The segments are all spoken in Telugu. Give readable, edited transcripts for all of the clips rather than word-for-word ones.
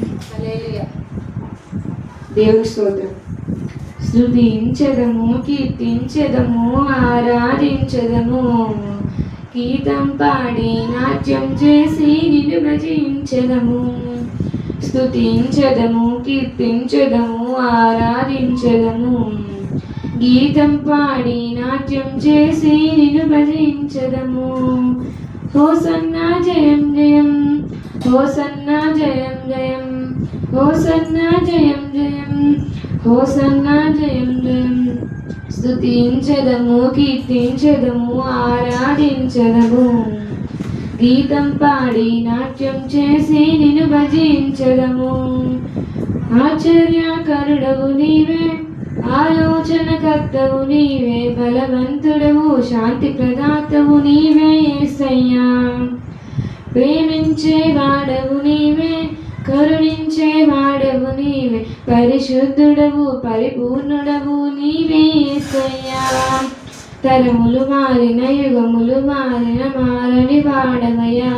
హల్లెలూయా. దేవుని స్తోత్రం. స్తుతించెదము, కీర్తించెదము, ఆరాధించెదము, గీతం పాడి నాట్యం చేసి నిన్ను భజించెదము. స్తుతించెదము, కీర్తించెదము, ఆరాధించెదము, గీతం పాడి నాట్యం చేసి నిన్ను భజించెదము. హోసన్నా జయం జయం, హోసన్నా జయం జయం, హోసన్నా జయం జయం, హోసన్నా జయం జయం. స్తుతించెదము, కీర్తించెదము, ఆరాధించెదము, గీతం పాడి నాట్యం చేసి నిన్ను భజించెదము. ఆశ్చర్యకరుడవు నీవే, ఆలోచనకర్తవు నీవే, బలవంతుడవు, శాంతి ప్రదాతవు నీవే యేసయ్యా. ప్రేమించే వాడవు నీవే, కరుణించే వాడవు నీవే, పరిశుద్ధుడవు, పరిపూర్ణుడవు నీవే యేసయ్యా. తరములు మారిన, యుగములు మారిన, మారని వాడవయ్యా.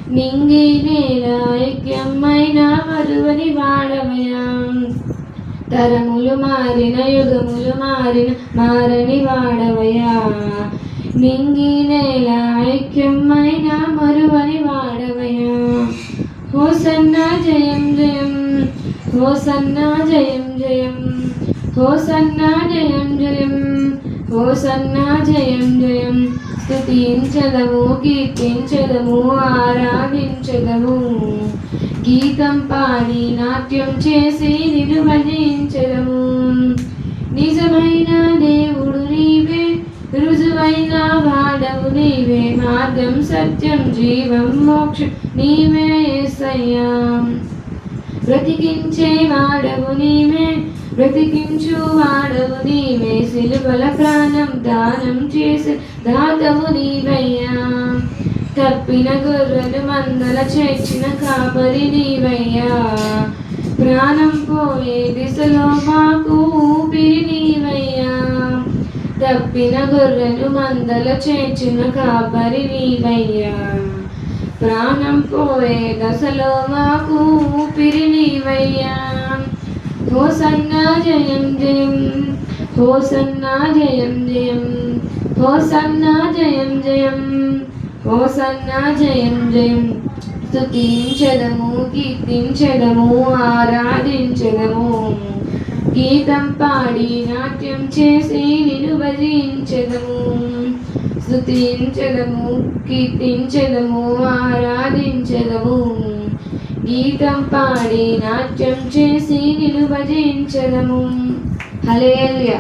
నింగి నేల ఐక్యమైన మరువని వాడవయ్యా. తరములు మారిన, యుగములు మారిన, మారని వాడవయ్యా. నింగి నేల ఐక్యమైన మరువని వాడవయ్యా. హోసన్నా జయం జయం, హోసన్నా జయం జయం, హోసన్నా జయం జయం, హోసన్నా జయం జయం. స్తుతించెదము, కీర్తించెదము, ఆరాధించెదము, గీతం పాడి నాట్యం చేసి నిన్ను భజించెదము. నిజమైన దేవుడు నీవే, రుజువైన వాడవు నీవే, మార్గం సత్యం జీవం మోక్షం నీవే యేసయ్యా. బ్రతికించే వాడవు నీవే, బ్రతికించు వాడవు నీవే, సిలువల ప్రాణం దానం చేసి దాతవు నీవయ్యా. తప్పిన గొర్రెలు మందల చేర్చిన కాపరి నీవయ్యా. ప్రాణం పోయే దిశలో మాకు ఊపిరి నీవయ్యా. తప్పిన గొర్రెలు మందల చేర్చిన కాపరి నీవయ్యా. ప్రాణం పోయే దశలో మాకు ఊపిరి నీవయ్యా. హోసన్నా జయం జయం, హోసన్నా జయం జయం, హోసన్నా జయం జయం, హోసన్నా జయం జయం. స్తుతించెదము, కీర్తించెదము, ఆరాధించెదము, గీతం పాడి నాట్యం చేసి నిన్ను భజించెదము. స్తుతించెదము, కీర్తించెదము, ఆరాధించెదము, గీతం పాడి నాట్యం చేసి నిన్ను భజించెదము. హల్లెలూయా.